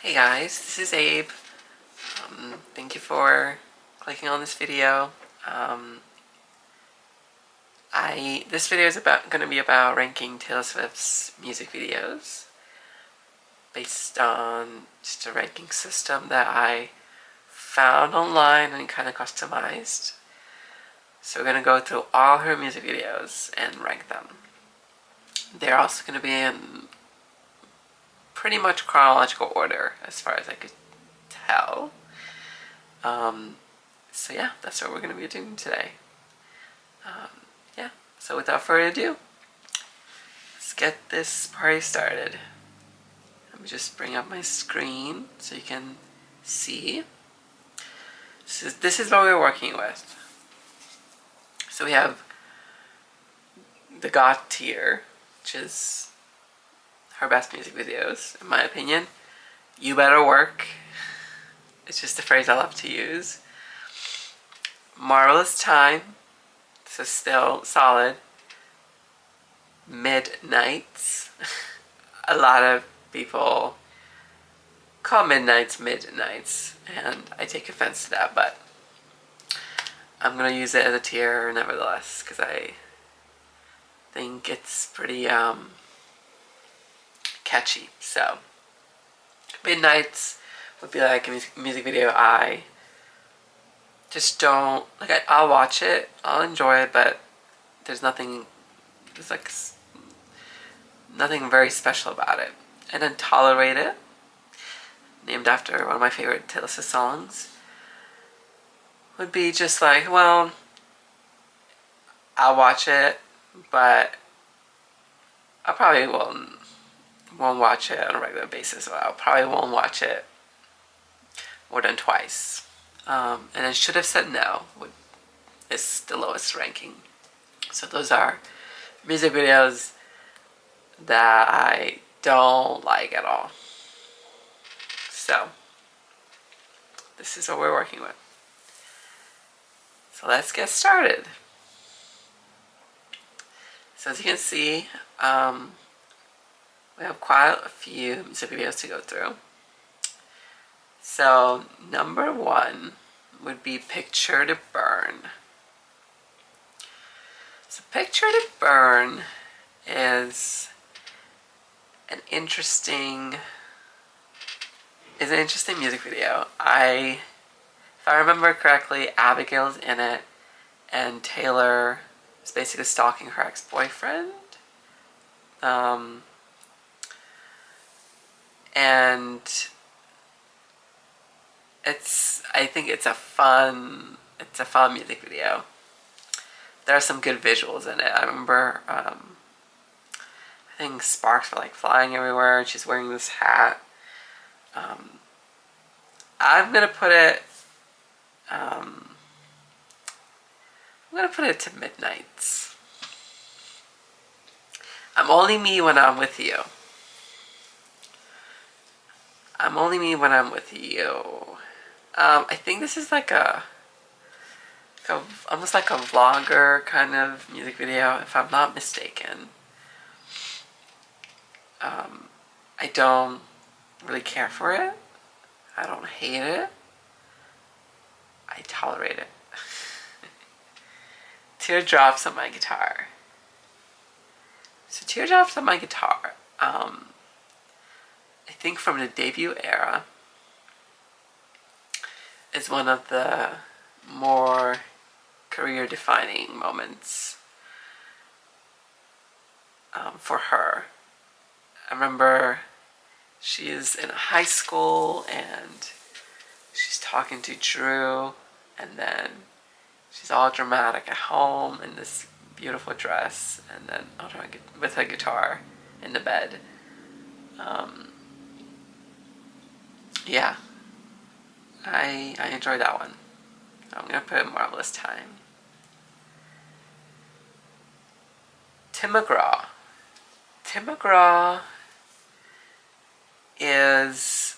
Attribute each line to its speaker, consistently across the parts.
Speaker 1: Hey guys, this is Abe. Thank you for clicking on this video. This video is going to be about ranking Taylor Swift's music videos based on just a ranking system that I found online and kind of customized. So we're going to go through all her music videos and rank them. They're also going to be in pretty much chronological order as far as I could tell. So yeah, that's what we're going to be doing today. So without further ado, let's get this party started. Let me just bring up my screen so you can see. This is what we're working with. So we have the goth tier, which is her best music videos, in my opinion. You Better Work. It's just a phrase I love to use. Marvelous Time. This is still solid. Midnights. A lot of people call Midnights Midnights, and I take offense to that, but I'm gonna use it as a tier nevertheless because I think it's pretty catchy. So Midnights would be like a music video I just don't like. I'll watch it, I'll enjoy it, but there's nothing very special about it. And then Tolerate It, named after one of my favorite Taylor Swift songs, would be just like, well, I'll watch it, but I probably won't watch it on a regular basis. So I probably won't watch it more than twice. And then Should Have Said No is the lowest ranking. So those are music videos that I don't like at all. So this is what we're working with. So let's get started. So as you can see, we have quite a few music videos to go through. So number 1 would be Picture to Burn. So Picture to Burn is an interesting music video. If I remember correctly, Abigail's in it, and Taylor is basically stalking her ex-boyfriend. And I think it's a fun music video. There are some good visuals in it. I remember, I think sparks were like flying everywhere, and she's wearing this hat. I'm gonna put it to Midnights. I'm only me when I'm with you. I'm only me when I'm with you. I think this is like almost like a vlogger kind of music video, if I'm not mistaken. I don't really care for it. I don't hate it. I tolerate it. Teardrops on My Guitar. So Teardrops on My Guitar, I think from the debut era, is one of the more career-defining moments for her. I remember she's in high school and she's talking to Drew, and then she's all dramatic at home in this beautiful dress, and then with her guitar in the bed. Yeah, I enjoyed that one. I'm gonna put Marvelous Time. Tim McGraw. Tim McGraw is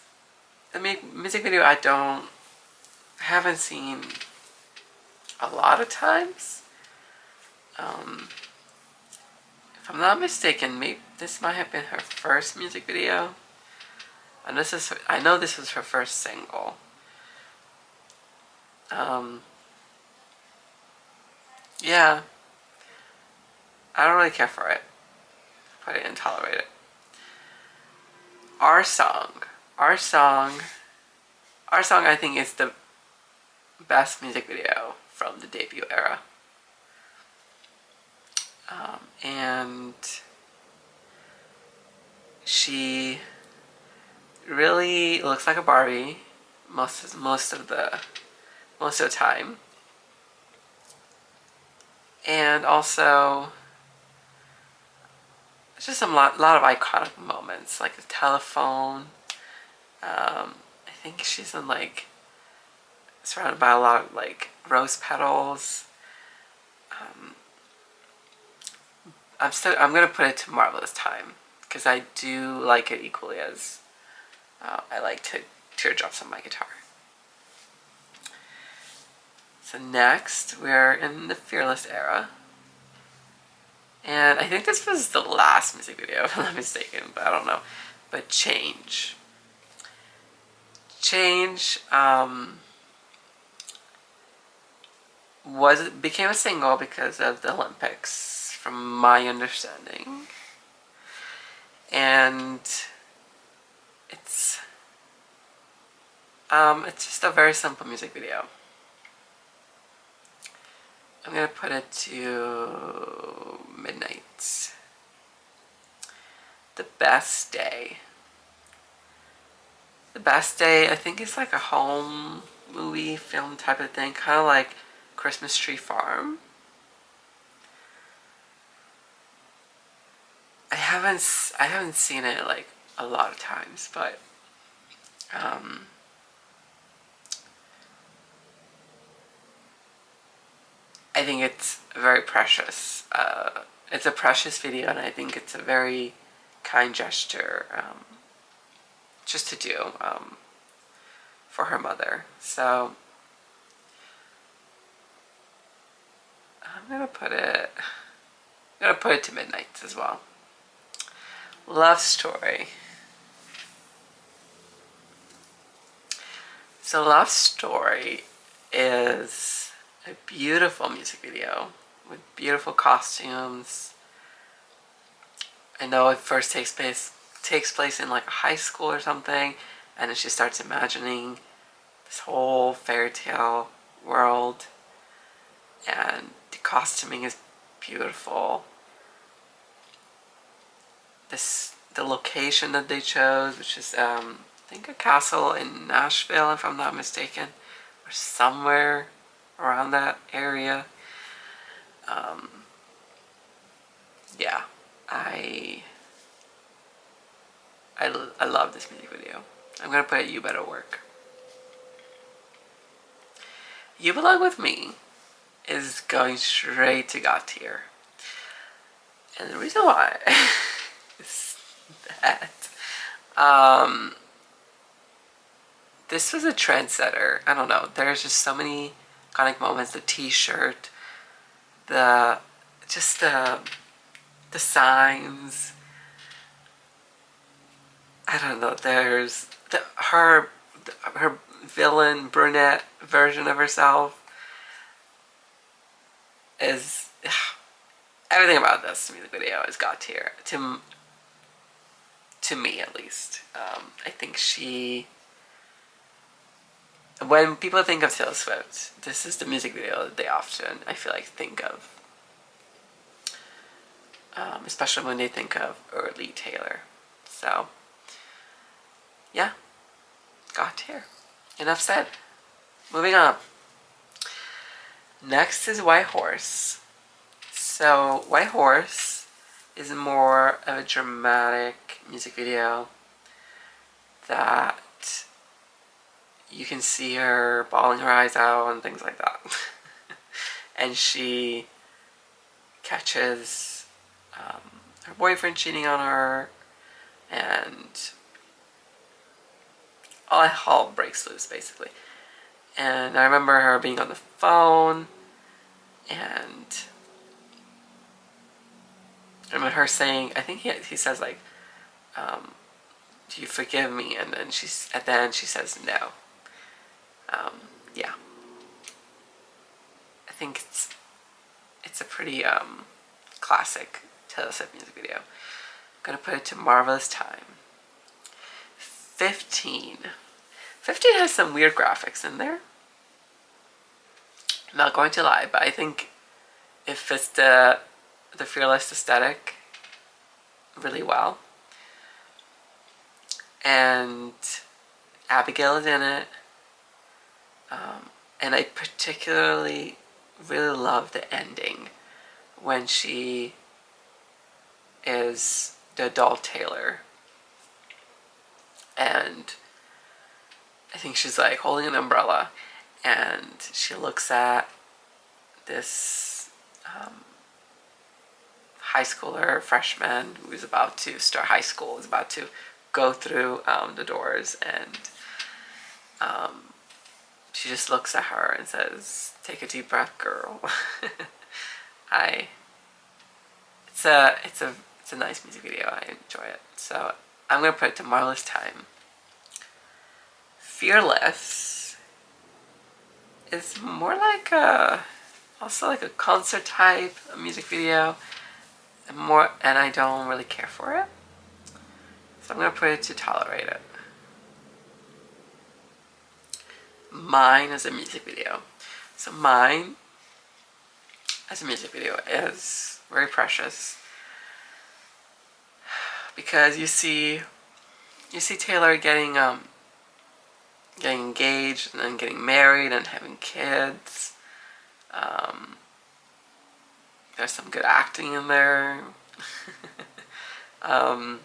Speaker 1: a music video I haven't seen a lot of times. If I'm not mistaken, maybe this might have been her first music video. And I know this was her first single. Yeah, I don't really care for it, but I didn't tolerate it. Our song, our song, our song. I think is the best music video from the debut era, and she really looks like a Barbie most of the time, and also it's just lot of iconic moments like the telephone. I think she's in like surrounded by a lot of like rose petals. I'm gonna put it to Marvelous Time because I do like it equally as I like to teardrops on my guitar. So next we're in the Fearless era. And I think this was the last music video, if I'm not mistaken, but I don't know. But Change. Change became a single because of the Olympics, from my understanding. And it's just a very simple music video. I'm gonna put it to midnight. The Best Day. The Best Day, I think it's like a home movie film type of thing, kind of like Christmas Tree Farm. I haven't seen it like a lot of times, but I think it's very precious. It's a precious video, and I think it's a very kind gesture just to do for her mother. So I'm gonna put it to midnight as well. Love Story. So Love Story is a beautiful music video with beautiful costumes. I know it first takes place in like a high school or something, and then she starts imagining this whole fairy tale world, and the costuming is beautiful. The location that they chose, which is I think a castle in Nashville, if I'm not mistaken, or somewhere around that area. Yeah, I love this music video. I'm gonna put it You Better Work. You Belong With Me is going straight to God tier. And the reason why is that this was a trendsetter. I don't know. There's just so many iconic moments. The T-shirt, the signs. I don't know. There's her villain brunette version of herself is everything about this music video is God tier to me at least. I think when people think of Taylor Swift, this is the music video that they often, I feel like, think of. Especially when they think of early Taylor. So, yeah, God tier. Enough said. Moving on. Next is White Horse. So, White Horse is more of a dramatic music video that you can see her bawling her eyes out and things like that. And she catches her boyfriend cheating on her, and all hell breaks loose, basically. And I remember her being on the phone, and I remember her saying, I think he says like, do you forgive me? And then at the end she says no. Yeah, I think it's a pretty classic Taylor Swift music video. I'm gonna put it to Marvelous Time. 15. 15 has some weird graphics in there. I'm not going to lie, but I think it fits the fearless aesthetic really well. And Abigail is in it. And I particularly really love the ending when she is the adult Taylor. And I think she's like holding an umbrella, and she looks at this high schooler, freshman, who is about to start high school, is about to go through the doors, and she just looks at her and says, "Take a deep breath, girl." It's a nice music video. I enjoy it. So I'm gonna put it to Marvelous Time. Fearless is more like also like a concert type music video, and I don't really care for it. So I'm gonna put it to Tolerate It. Mine as a music video. So mine as a music video is very precious, because you see Taylor getting engaged and then getting married and having kids. There's some good acting in there. And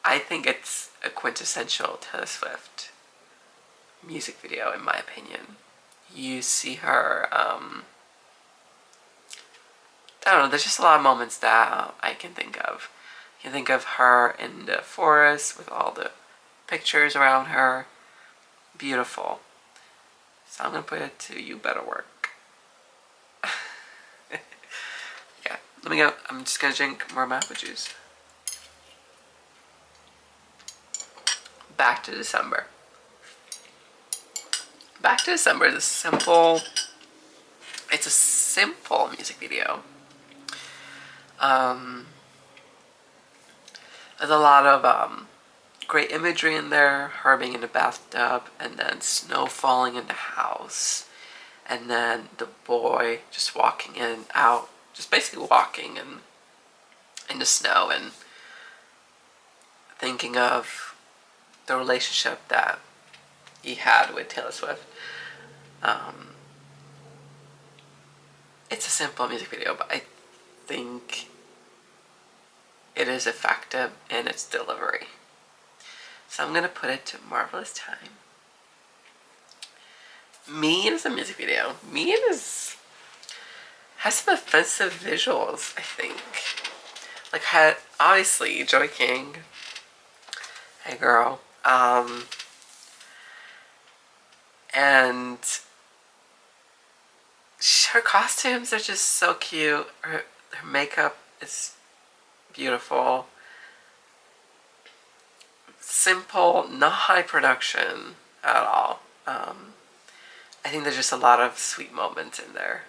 Speaker 1: I think it's a quintessential Taylor Swift music video, in my opinion. You see her, I don't know, there's just a lot of moments that I can think of. You can think of her in the forest with all the pictures around her. Beautiful. So I'm going to put it to You Better Work. Yeah, let me go. I'm just going to drink more apple juice. Back to December. Back to December is it's a simple music video. There's a lot of great imagery in there. Her being in the bathtub, and then snow falling in the house, and then the boy just walking in and out, just basically walking in the snow, and thinking of the relationship that he had with Taylor Swift. It's a simple music video, but I think it is effective in its delivery. So I'm going to put it to Marvelous Time. Mean is a music video. Mean has some offensive visuals, I think. Like, obviously, Joy King. Hey, girl. And her costumes are just so cute. Her makeup is beautiful. Simple, not high production at all. I think there's just a lot of sweet moments in there.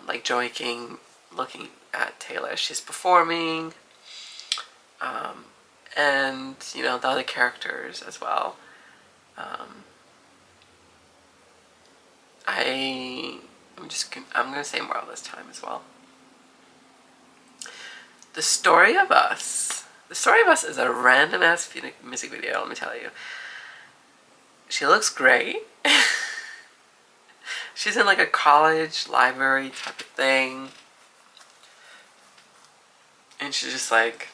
Speaker 1: Like Joy King looking at Taylor as she's performing. And, you know, the other characters as well. I'm gonna say Marvelous Time as well. The Story of Us. The Story of Us is a random ass music video, let me tell you. She looks great. She's in like a college library type of thing. And she's just like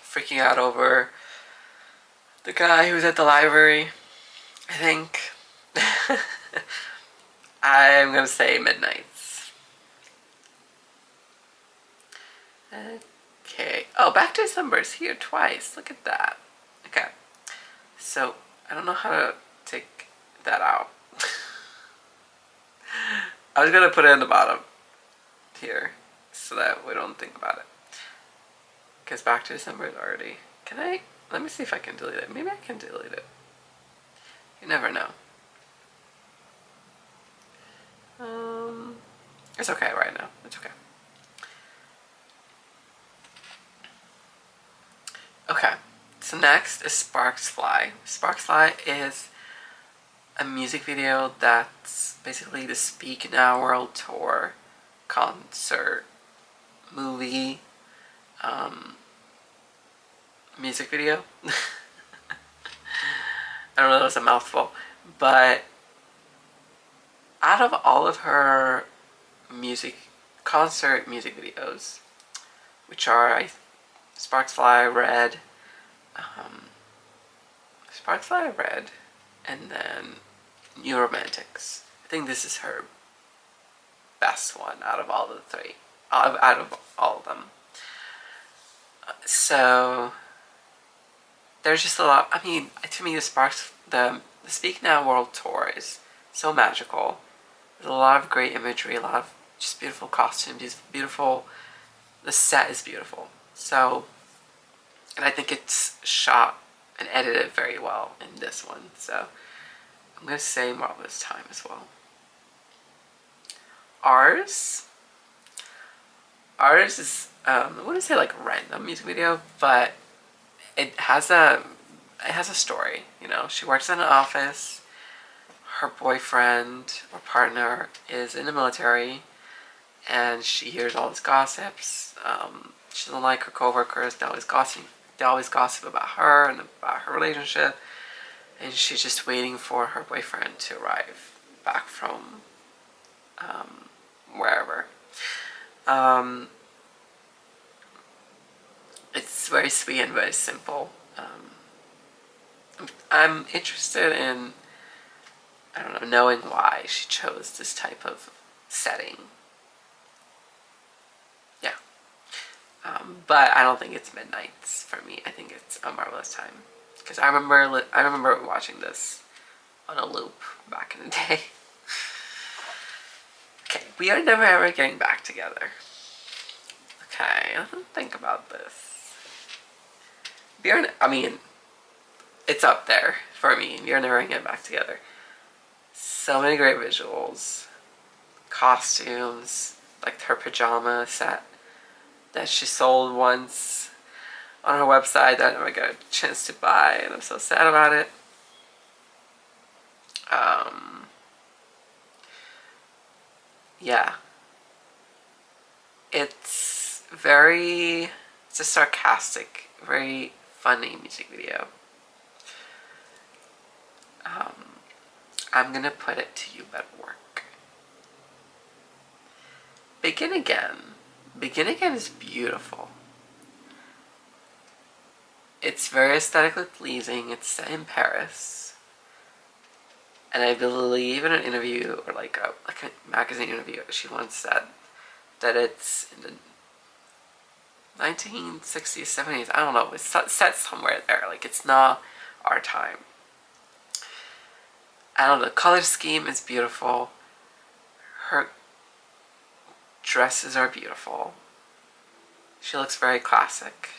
Speaker 1: freaking out over the guy who's at the library, I think. I'm gonna say Midnights. Okay. Oh, Back to December is here twice. Look at that. Okay. So, I don't know how to take that out. I was gonna put it in the bottom here. so that we don't think about it. Because back to December is already. Can I? Let me see if I can delete it. Maybe I can delete it. You never know. It's okay right now. It's okay. Okay. So next is Sparks Fly. Sparks Fly is a music video that's basically the Speak Now World Tour concert movie music video. I don't know, that was a mouthful. But out of all of her concert music videos, which are Sparks Fly, Red, and then New Romantics. I think this is her best one out of all the three, out of all of them. So there's just a lot. I mean, to me, the Speak Now World Tour is so magical. There's a lot of great imagery, a lot of just beautiful costumes. It's beautiful. The set is beautiful. So, and I think it's shot and edited very well in this one. So I'm gonna say Marvelous Time as well. Ours is I wouldn't say like random music video, but it has a story. You know, she works in an office. Her boyfriend or partner is in the military, and she hears all this gossips. She doesn't like her coworkers. They always gossip about her and about her relationship, and she's just waiting for her boyfriend to arrive back from wherever. It's very sweet and very simple. I'm interested in, I don't know, knowing why she chose this type of setting. Yeah. But I don't think it's Midnights for me. I think it's A Marvelous Time. Because I remember watching this on a loop back in the day. Okay, we are never ever getting back together. Okay, let's think about this. I mean, it's up there for me. We are never getting back together. So many great visuals, costumes, like her pajama set that she sold once on her website that I never got a chance to buy, and I'm so sad about it. Yeah. It's a sarcastic, very funny music video. I'm gonna put it to You Better Work. Begin Again. Begin Again is beautiful. It's very aesthetically pleasing. It's set in Paris. And I believe in an interview, or like a magazine interview, she once said that it's in the 1960s, 70s, I don't know, it's set somewhere there, like it's not our time. I don't know, the color scheme is beautiful. Her dresses are beautiful. She looks very classic.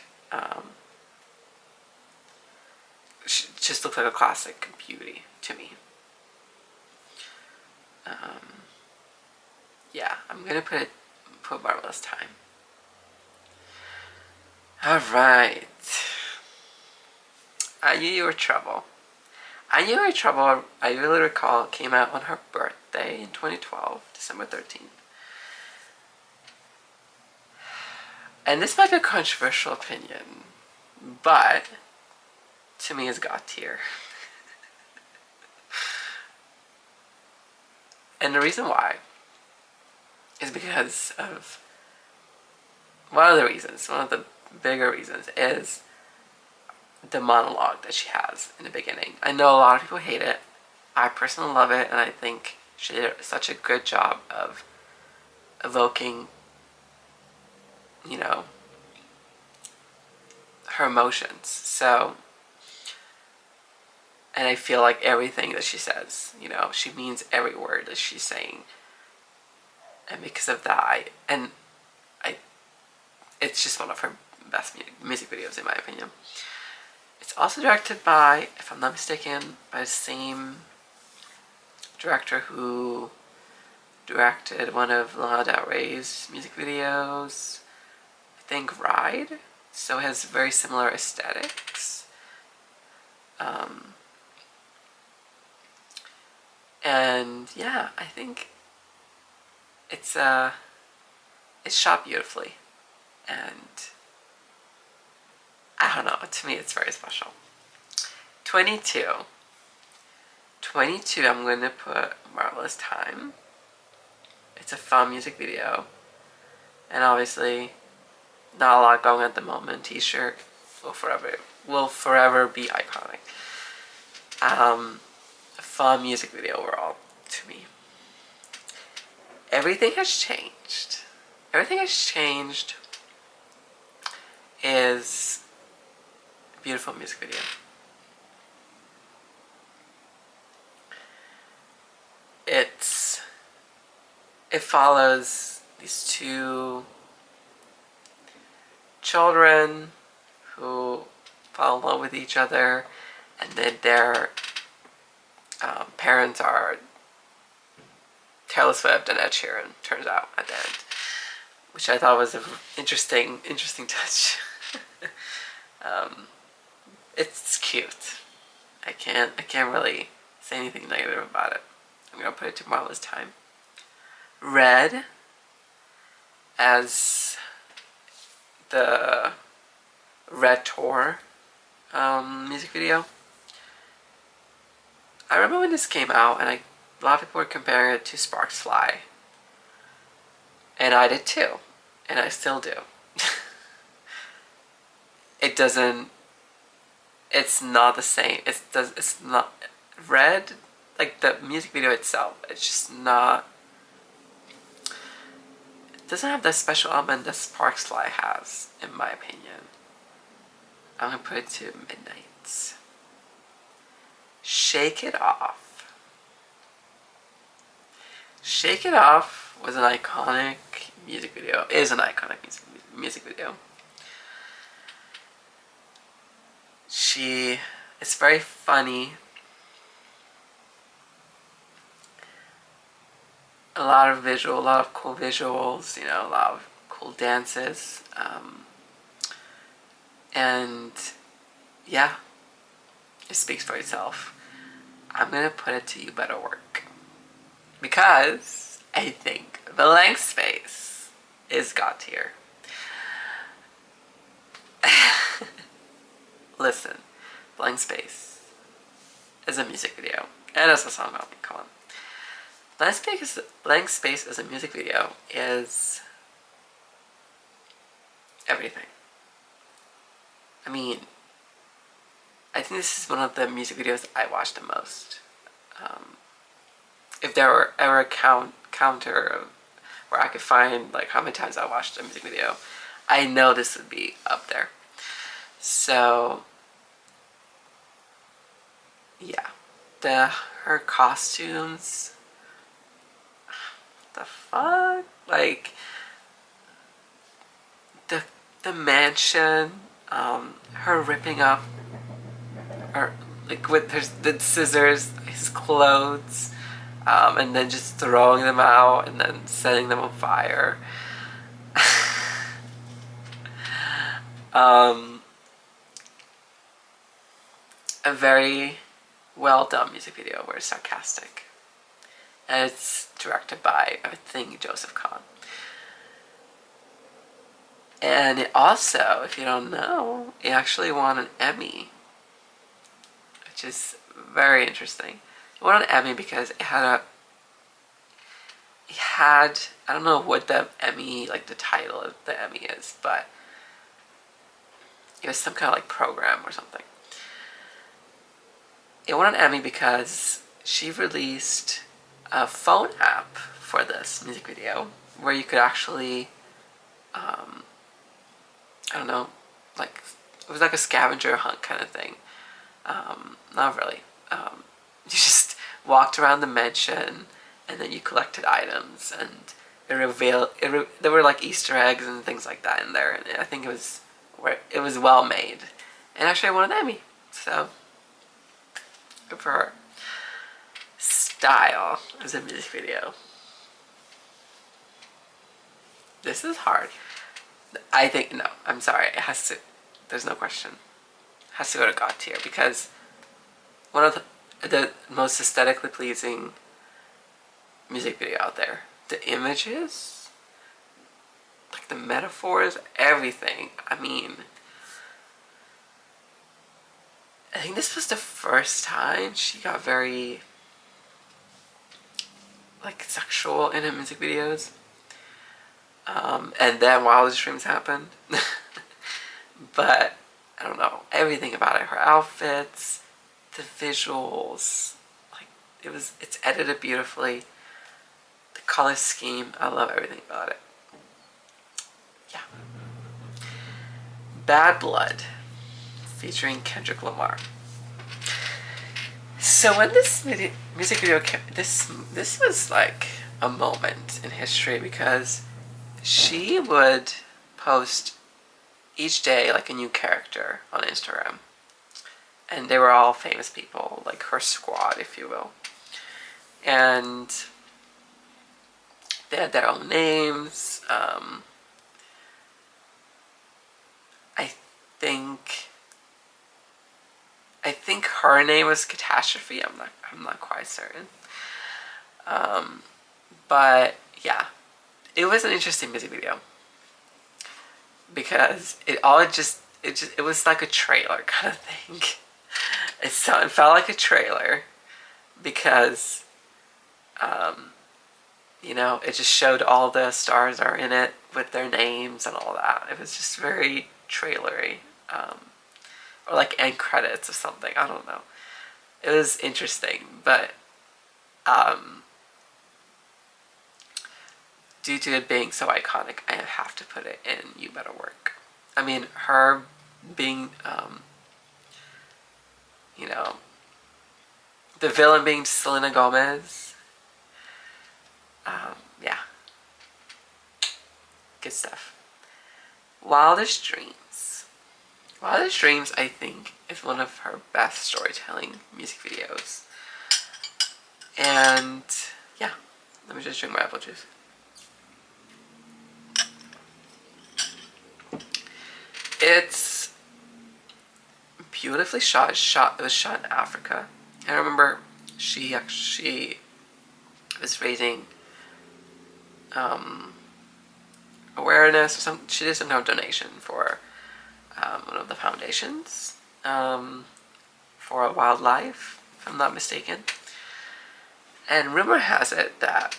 Speaker 1: She just looks like a classic beauty to me. Yeah, I'm gonna put Marvelous Time. Alright. I Knew You Were Trouble. I Knew You Were Trouble, I really recall, came out on her birthday in 2012, December 13th. And this might be a controversial opinion, but to me it's God tier. And the reason why is because of one of the bigger reasons is the monologue that she has in the beginning. I know a lot of people hate it. I personally love it, and I think she did such a good job of evoking, you know, her emotions. So, and I feel like everything that she says, you know, she means every word that she's saying. And because of that, I it's just one of her best music videos in my opinion. It's also directed by, if I'm not mistaken, by the same director who directed one of Lana Del Rey's music videos, I think Ride, so it has very similar aesthetics. And yeah, I think it's shot beautifully, and I don't know, to me it's very special. 22. 22, I'm going to put Marvelous Time. It's a fun music video, and obviously not a lot going at the moment. T-shirt will forever be iconic. A fun music video overall to me. Everything Has Changed. Everything Has Changed is a beautiful music video. It follows these two children who fall in love with each other, and then their parents are Taylor Swift and Ed Sheeran, turns out at the end, which I thought was an interesting touch. It's cute. I can't really say anything negative about it. I'm gonna put it to Marvelous Time. Red, as the Red Tour music video. I remember when this came out, and a lot of people were comparing it to Sparks Fly, and I did too, and I still do. It's not the same. It's not Red, like the music video itself. It's just not. It doesn't have that special element that Sparks Fly has, in my opinion. I'm gonna put it to Midnight. Shake It Off. Shake It Off was an iconic music video. Is an iconic music video. It's very funny. A lot of cool visuals, a lot of cool dances. And yeah, it speaks for itself. I'm gonna put it to You Better Work, because I think Blank Space is God tier. Listen, Blank Space is a music video, and it's a song. Come on. Blank Space as a music video is everything. I mean, I think this is one of the music videos I watch the most. If there were ever a counter where I could find like how many times I watched a music video, I know this would be up there. So yeah, her costumes. What the fuck? Like the mansion, her ripping up, or like with the scissors, his clothes, and then just throwing them out and then setting them on fire. A very well done music video, very sarcastic. And it's directed by, I think, Joseph Kahn. And it also, if you don't know, it actually won an Emmy, which is very interesting. It won an Emmy because it had, I don't know what the Emmy, like the title of the Emmy is, but it was some kind of like program or something. It won an Emmy because she released a phone app for this music video where you could actually, I don't know, like, it was like a scavenger hunt kind of thing. Not really. You just walked around the mansion and then you collected items, and there were like Easter eggs and things like that in there, and I think it was well made, and actually I won an Emmy, so good for her. Style as a music video. This is hard. I think no. I'm sorry. It has to. There's no question. It has to go to God tier because one of the most aesthetically pleasing music video out there. The images, like the metaphors, everything. I mean, I think this was the first time she got very like sexual in her music videos. And then Wildest Dreams happened. But I don't know, everything about it, her outfits, the visuals, like it's edited beautifully. The color scheme, I love everything about it. Yeah. Bad Blood, featuring Kendrick Lamar. So when this music video came, this was like a moment in history because she would post each day like a new character on Instagram, and they were all famous people, like her squad, if you will, and they had their own names. I think her name was Catastrophe. I'm not quite certain. But yeah, it was an interesting music video because it was like a trailer kind of thing. It felt like a trailer because it just showed all the stars are in it with their names and all that. It was just very trailery, or like end credits or something. I don't know. It was interesting, but due to it being so iconic, I have to put it in You Better Work. I mean, her being, the villain being Selena Gomez. Yeah. Good stuff. Wildest Dreams. Wildest Dreams, I think, is one of her best storytelling music videos. And, yeah. Let me just drink my apple juice. It's beautifully shot. It was shot in Africa. I remember she actually was raising awareness or something. She did some kind of donation for one of the foundations for wildlife, if I'm not mistaken. And rumor has it that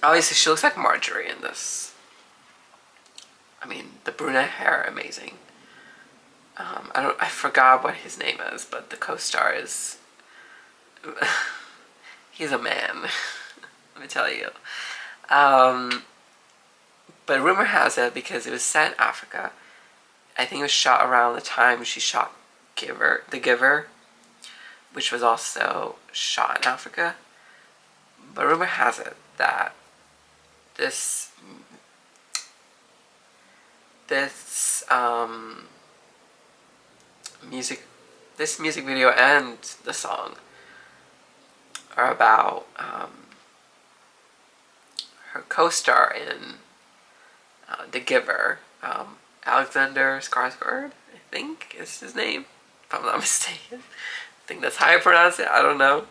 Speaker 1: obviously she looks like Marjorie in this. I mean, the brunette hair, amazing. I forgot what his name is, but the co-star is he's a man. Let me tell you. But rumor has it, because it was set in Africa, I think it was shot around the time she shot The Giver, which was also shot in Africa. But rumor has it that this music video and the song are about her co-star in The Giver, Alexander Skarsgård, I think is his name, if I'm not mistaken. I think that's how I pronounce it. I don't know.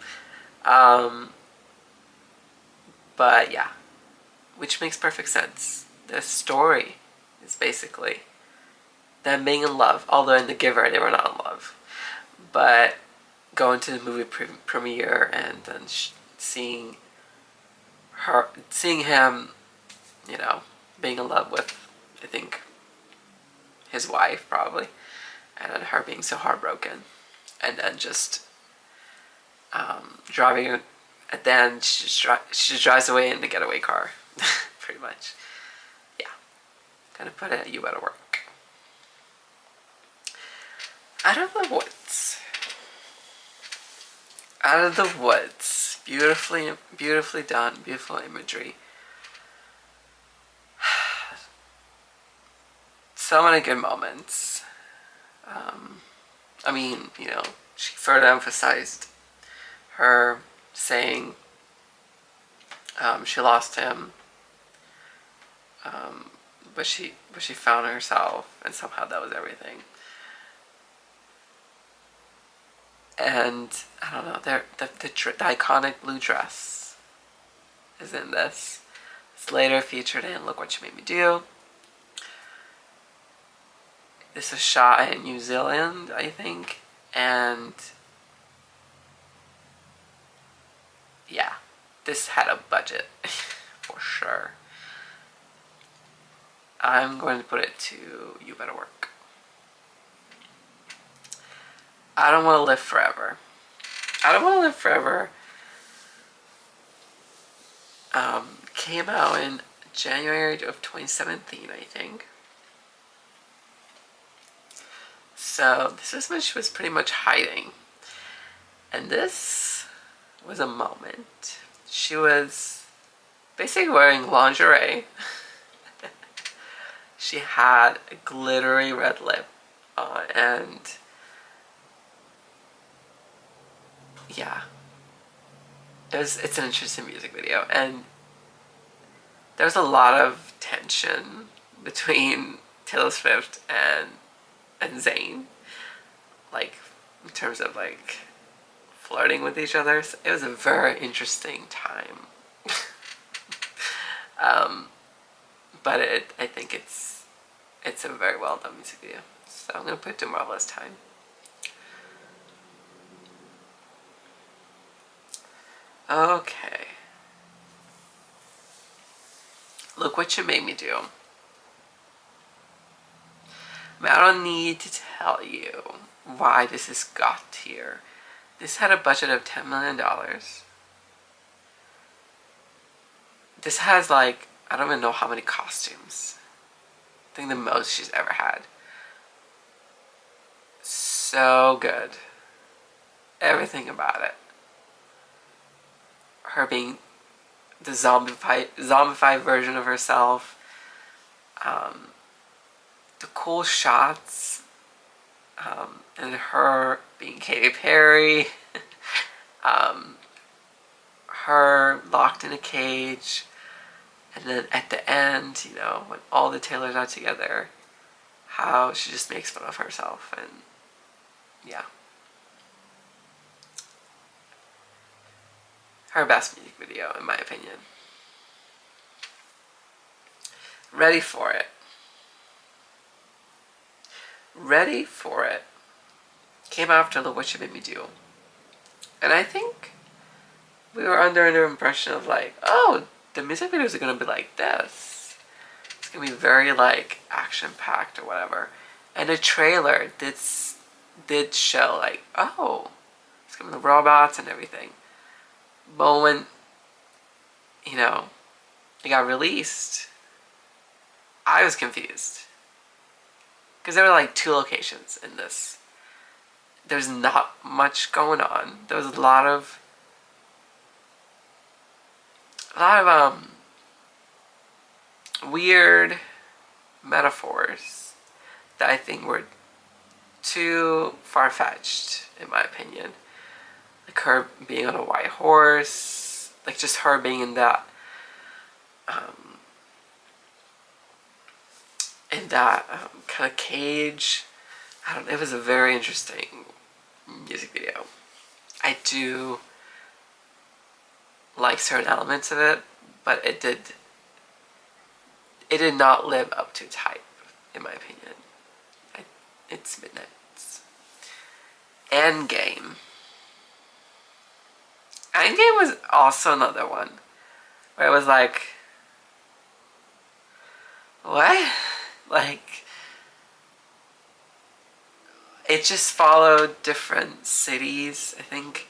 Speaker 1: But yeah, which makes perfect sense. The story is basically them being in love, although in The Giver they were not in love. But going to the movie premiere and then seeing him, being in love with, I think, his wife probably, and then her being so heartbroken, and then just driving, and then she just drives away in the getaway car, pretty much. Yeah, gonna put it. You Better Work. Out of the Woods. Out of the Woods. Beautifully done. Beautiful imagery. so many good moments. I mean, she further emphasized her saying she lost him, but she found herself, and somehow that was everything. And I don't know, the iconic blue dress is in this. It's later featured in "Look What You Made Me Do." This was shot in New Zealand, I think, and yeah, this had a budget for sure. I'm going to put it to "You Better Work." I Don't Want to Live Forever. I Don't Want to Live Forever came out in January of 2017, I think. So this is when she was pretty much hiding. And this was a moment. She was basically wearing lingerie. She had a glittery red lip on, and yeah, it's an interesting music video, and there's a lot of tension between Taylor Swift and Zayn, like in terms of like flirting with each other. So it was a very interesting time. But I think it's a very well done music video. So I'm gonna put it to Marvelous Time. Okay. Look What You Made Me Do. I mean, I don't need to tell you why this is got tier. This had a budget of $10 million. This has like, I don't even know how many costumes. I think the most she's ever had. So good. Everything about it. Her being the zombified version of herself. The cool shots. And her being Katy Perry. Her locked in a cage. And then at the end, when all the Taylors are together, how she just makes fun of herself. And yeah. Her best music video, in my opinion. Ready for It. Ready for It came after Look What You Made Me Do. And I think we were under an impression of like, oh, the music videos are going to be like this. It's going to be very like action-packed or whatever. And the trailer did show like, oh, it's going to be the robots and everything. But when, it got released, I was confused. Because there were like 2 locations in this. There's not much going on. There was a lot of weird metaphors that I think were too far-fetched, in my opinion. Like her being on a white horse, like just her being in that kind of cage. I don't know, it was a very interesting music video. I do like certain elements of it, but it did not live up to its hype, in my opinion. It's midnight. Endgame. Endgame was also another one where it was like, what? Like, it just followed different cities. I think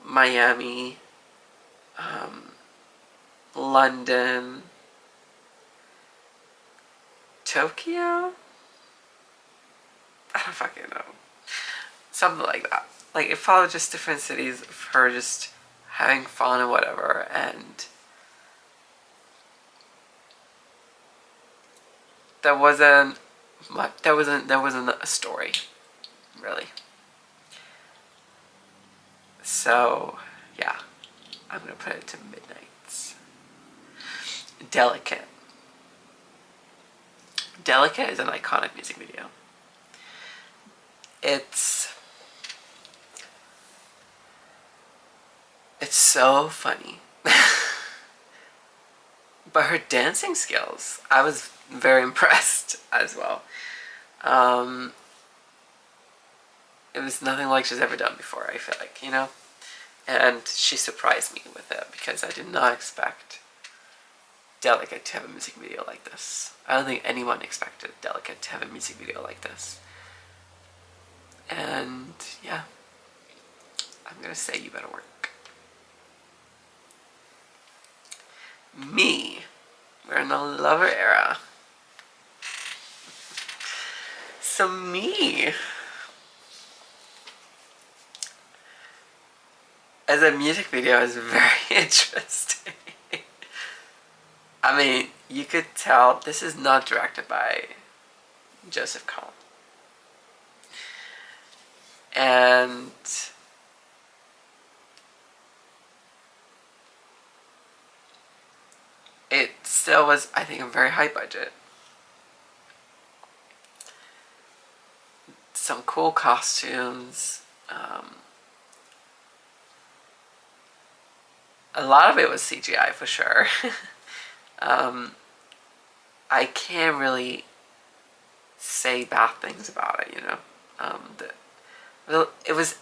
Speaker 1: Miami, London, Tokyo? I don't fucking know. Something like that. Like, it followed just different cities of her just having fun and whatever, and there wasn't but there wasn't a story, really. So, yeah, I'm gonna put it to Midnights. Delicate. Delicate is an iconic music video. It's so funny. But her dancing skills, I was very impressed as well. It was nothing like she's ever done before, I feel like, you know? And she surprised me with it because I did not expect Delicate to have a music video like this. I don't think anyone expected Delicate to have a music video like this. And yeah, I'm gonna say You Better Work. Me. We're in the Lover era. So me, as a music video, is very interesting. I mean, you could tell this is not directed by Joseph Kahn. And it still was, I think, a very high budget. Some cool costumes. A lot of it was CGI for sure. I can't really say bad things about it, you know. It was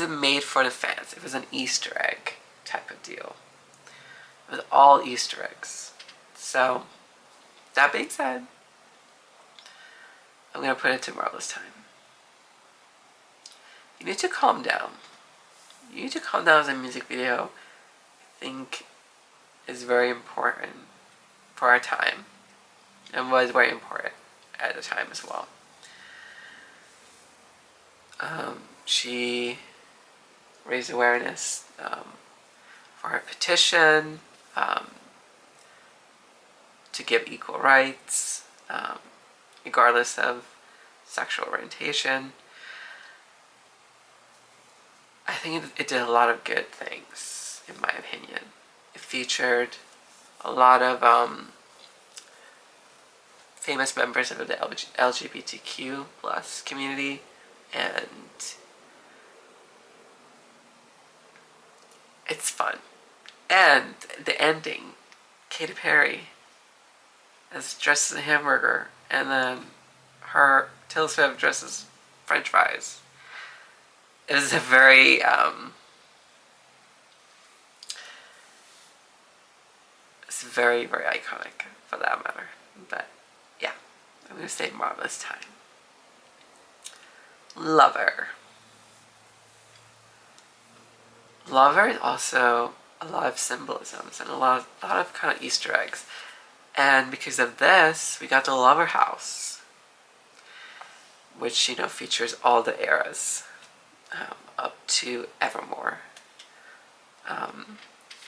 Speaker 1: made for the fans. It was an Easter egg type of deal. It was all Easter eggs. So, that being said, I'm gonna put it to Marvelous Time. You need to calm down. You need to calm down as a music video. I think is very important for our time, and was very important at the time as well. She raised awareness for her petition to give equal rights, regardless of sexual orientation. I think it did a lot of good things, in my opinion. It featured a lot of famous members of the LGBTQ plus community, and it's fun. And the ending, Katy Perry as dressed as a hamburger, and then Taylor Swift dressed as French fries. It was a very it's very, very iconic for that matter. But yeah, I'm gonna say Marvelous Time. Lover. Lover is also a lot of symbolisms and a lot of kind of Easter eggs. And because of this, we got the Lover House, which, you know, features all the eras up to Evermore.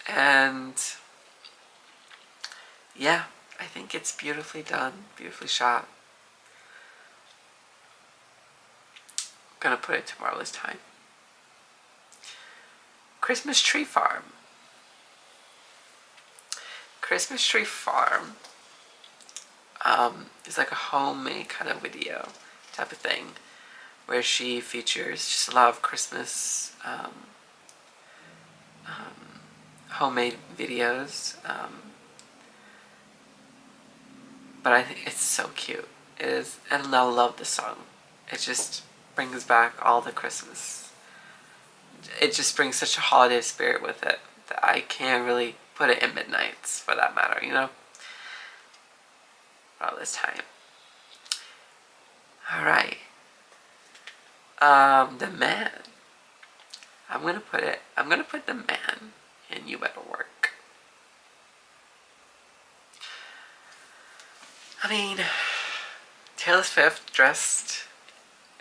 Speaker 1: And yeah, I think it's beautifully done, beautifully shot. I'm gonna put it to Marvelous Time. Christmas Tree Farm. Christmas Tree Farm is like a homemade kind of video type of thing, where she features just a lot of Christmas homemade videos. But I think it's so cute. It is, and I love the song. It just brings back all the Christmas. It just brings such a holiday spirit with it that I can't really put it in Midnights for that matter, you know? All this time. Alright. The Man. I'm gonna put The Man in You Better Work. I mean, Taylor Swift dressed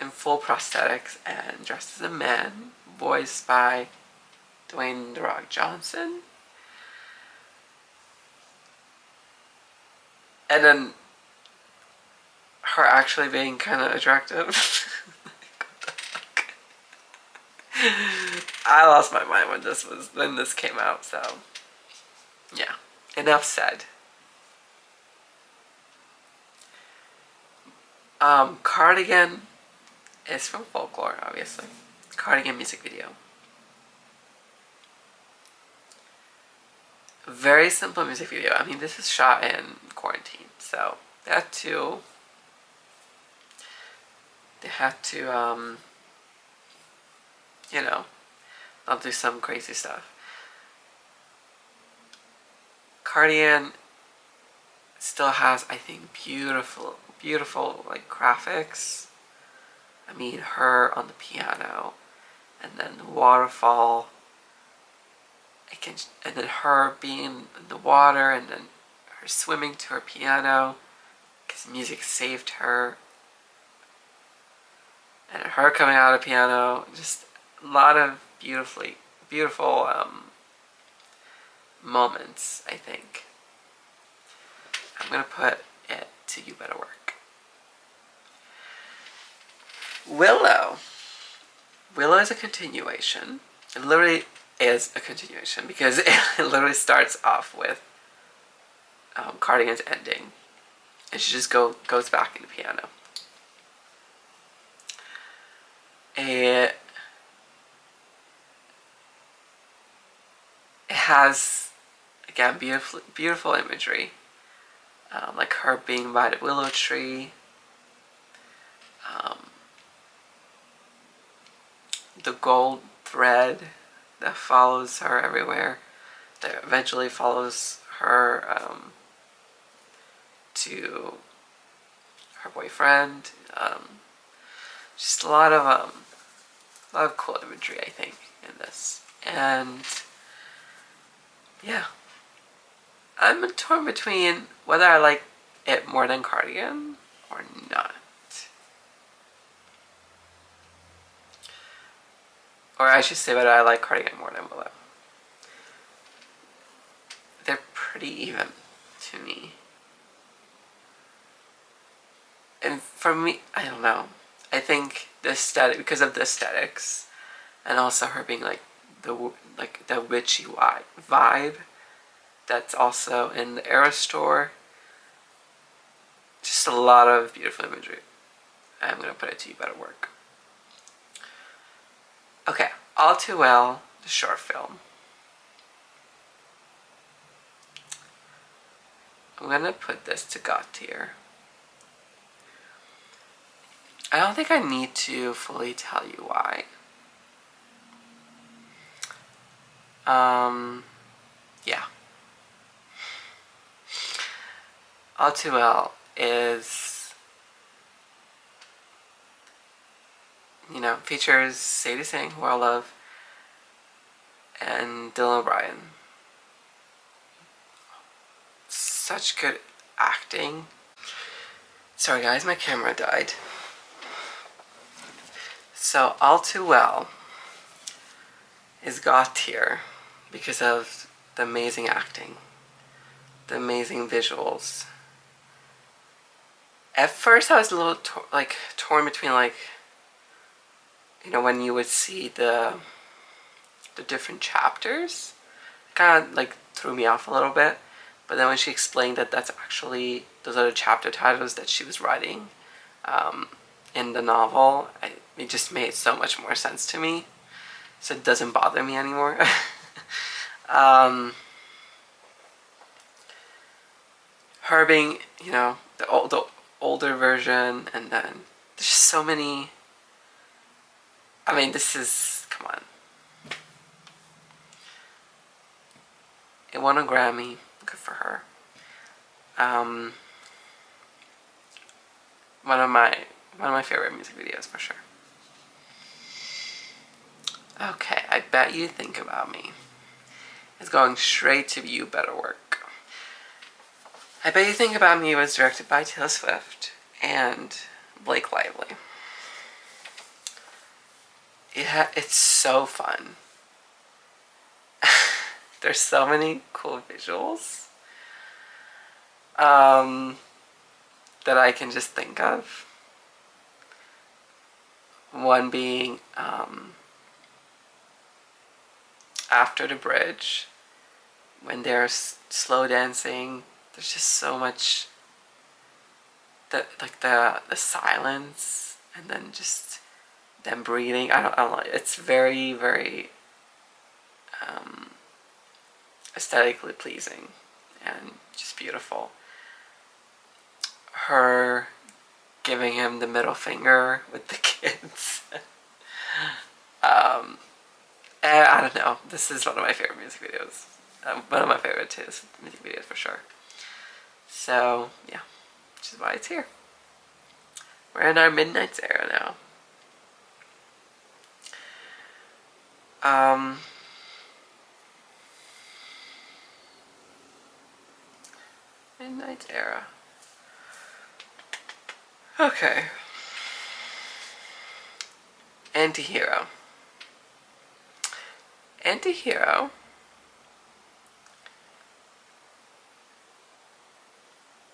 Speaker 1: in full prosthetics and dressed as a man, voiced by Dwayne "The Rock" Johnson. And then her actually being kind of attractive. I lost my mind when this came out. So yeah, enough said. Cardigan is from Folklore, obviously. Cardigan music video. Very simple music video. I mean, this is shot in quarantine, so they had to you know, not do some crazy stuff. Cardigan still has, I think, beautiful like graphics. I mean, her on the piano, and then the waterfall. And then her being in the water, and then her swimming to her piano, because music saved her. And her coming out of piano, just a lot of beautiful moments, I think. I'm gonna put it to You Better Work. Willow. Willow is a continuation. It literally is a continuation because it literally starts off with Cardigan's ending, and she just goes back into piano. It has, again, beautiful imagery, like her being by the willow tree, the gold thread that follows her everywhere, that eventually follows her to her boyfriend. Just a lot of cool imagery, I think, in this. And yeah, I'm torn between whether I like it more than Cardigan or not. Or I should say whether I like Cardigan more than Willow. They're pretty even to me. And for me, I don't know. I think the aesthetic, because of the aesthetics, and also her being like the witchy vibe that's also in the Era store. Just a lot of beautiful imagery. I'm gonna put it to You Better Work. Okay, All Too Well, the short film. I'm gonna put this to God tier. I don't think I need to fully tell you why. Yeah. All Too Well is, features Sadie Singh, who I love, and Dylan O'Brien. Such good acting. Sorry guys, my camera died. So All Too Well is God tier because of the amazing acting, the amazing visuals. At first I was a little torn between when you would see the different chapters. It kind of threw me off a little bit. But then when she explained that those are the chapter titles that she was writing in the novel, it just made so much more sense to me. So it doesn't bother me anymore. Her being, the older version, and then there's just so many. I mean, come on. It won a Grammy. Good for her. One of my favorite music videos for sure. Okay, I Bet You Think About Me is going straight to You Better Work. I Bet You Think About Me was directed by Taylor Swift and Blake Lively. It's so fun. There's so many cool visuals. that I can just think of. One being after the bridge, when they're slow dancing. There's just so much, the silence, and then just them breathing. I don't know. It's very, very aesthetically pleasing and just beautiful. Her giving him the middle finger with the kids. I don't know. This is one of my favorite music videos. One of my favorite music videos for sure. So yeah, which is why it's here. We're in our Midnight's era now. Midnight's era. Okay. Antihero. Antihero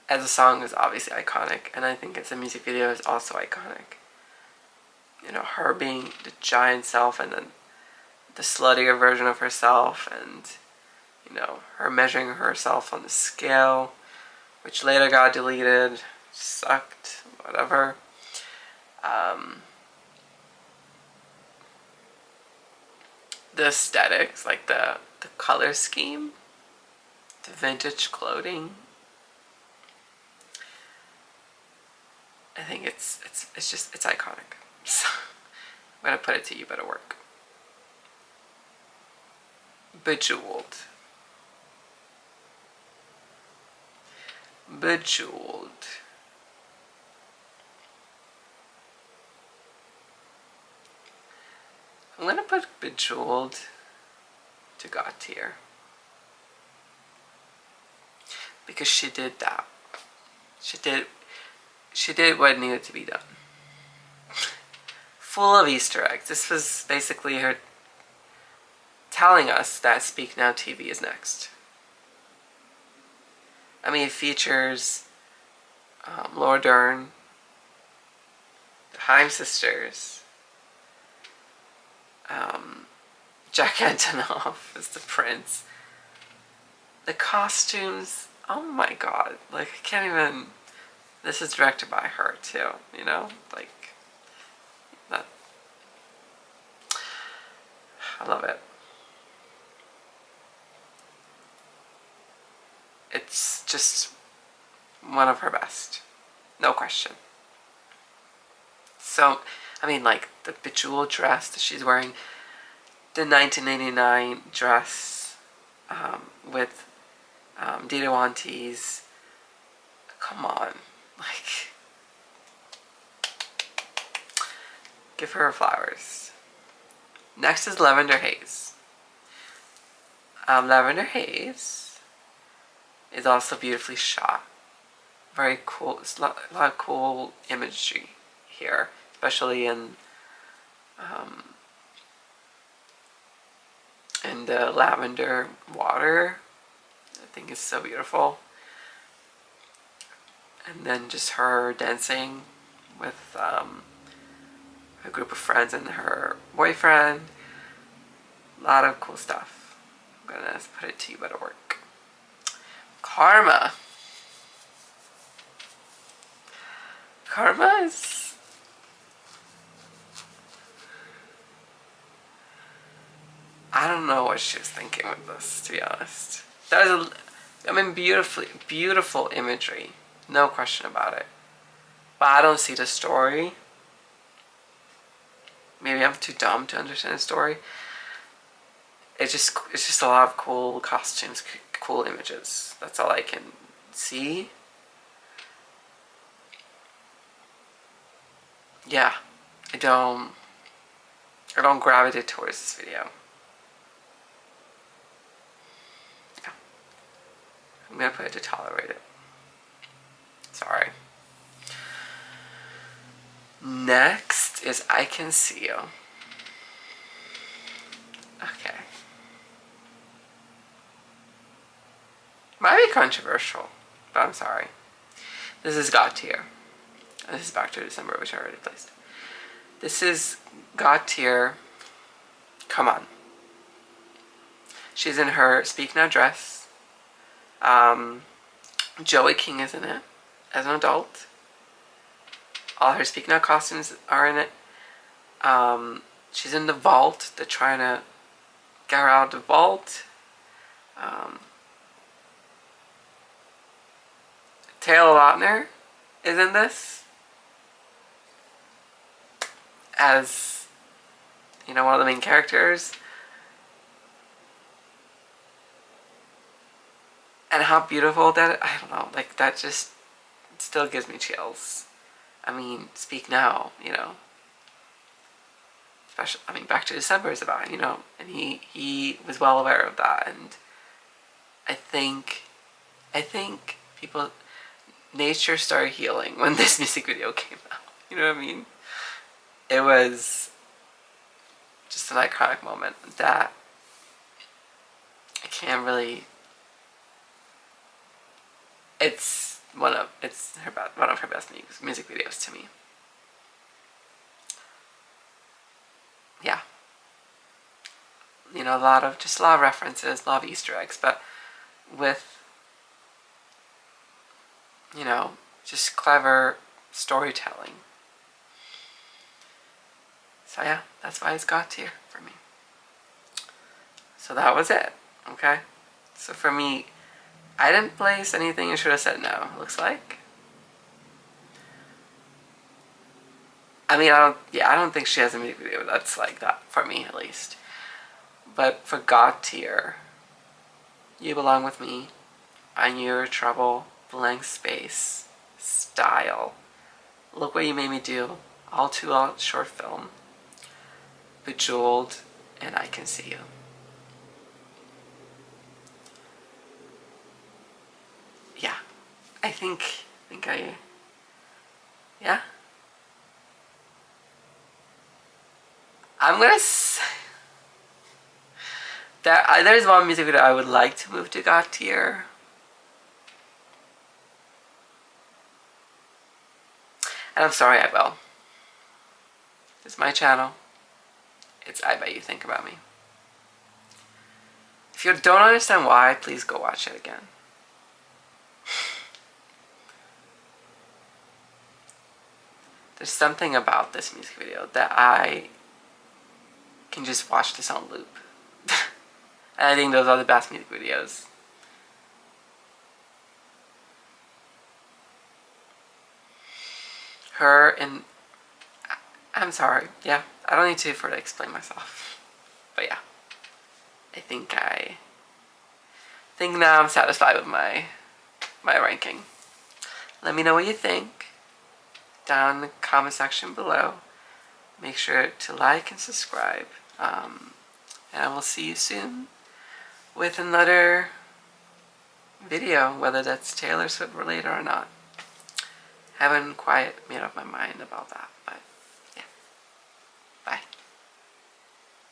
Speaker 1: as a song is obviously iconic, and I think as a music video is also iconic. You know, her being the giant self and then the sluttier version of herself, and you know, her measuring herself on the scale, which later got deleted, sucked, whatever. The aesthetics, like the color scheme, the vintage clothing. I think it's iconic. So I'm gonna put it to You Better Work. Bejeweled. Bejeweled. I'm gonna put Bejeweled to God tier. Because she did that. She did what needed to be done. Full of Easter eggs. This was basically her telling us that Speak Now TV is next. I mean, it features Laura Dern, the Haim sisters, Jack Antonoff is the prince. The costumes, oh my god, like I can't even. This is directed by her too, you know, like that. I love it. It's just one of her best, no question. So, I mean, like the bejeweled dress that she's wearing, the 1989 dress with Dita Wanties. Come on, like, give her flowers. Next is Lavender Haze. Lavender Haze is also beautifully shot. Very cool. It's a lot of cool imagery here, especially in the lavender water. I think it's so beautiful. And then just her dancing with a group of friends and her boyfriend. A lot of cool stuff. I'm gonna put it to You Better Work. Karma. Karma is... I don't know what she was thinking with this, to be honest. That is beautiful imagery. No question about it. But I don't see the story. Maybe I'm too dumb to understand the story. It's just a lot of cool costumes, cool images. That's all I can see. Yeah, I don't gravitate towards this video. Yeah. I'm gonna put it to tolerate it. Sorry. Next is I Can See You. Okay. Might be controversial, but I'm sorry. This is God Tier. This is Back to December, which I already placed. This is God Tier. Come On. She's in her Speak Now dress. Joey King is in it as an adult. All her Speak Now costumes are in it. She's in the vault. They're trying to get her out of the vault. Taylor Lautner is in this as, you know, one of the main characters. And how beautiful that, I don't know, like that just still gives me chills. I mean, Speak Now, you know. Especially, I mean, Back to December is about, you know, and he was well aware of that. And I think people, nature started healing when this music video came out. You know what I mean? It was just an iconic moment that I can't really. It's one of her best music videos to me. Yeah. You know, a lot of references, a lot of Easter eggs, but with, you know, just clever storytelling. So yeah, that's why it's God Tier for me. So that was it. Okay? So for me, I didn't place anything and should have said no, it looks like. I mean, I don't think she has a music video that's like that, for me at least. But for God Tier, You Belong With Me, I Knew Your Trouble, Blank Space, Style, Look What You Made Me Do, All Too Well short film, Bejeweled, and I Can See You. Yeah, I think yeah. I'm gonna say that there's one music video I would like to move to God Tier. And I'm sorry, I will. It's my channel. It's I Bet You Think About Me. If you don't understand why, please go watch it again. There's something about this music video that I can just watch this on loop. And I think those are the best music videos. Her and... I'm sorry. Yeah, I don't need to further explain myself. But yeah. I think now I'm satisfied with my ranking. Let me know what you think down in the comment section below. Make sure to like and subscribe. And I will see you soon with another video, whether that's Taylor Swift related or not. Haven't quite made up my mind about that, but yeah. Bye.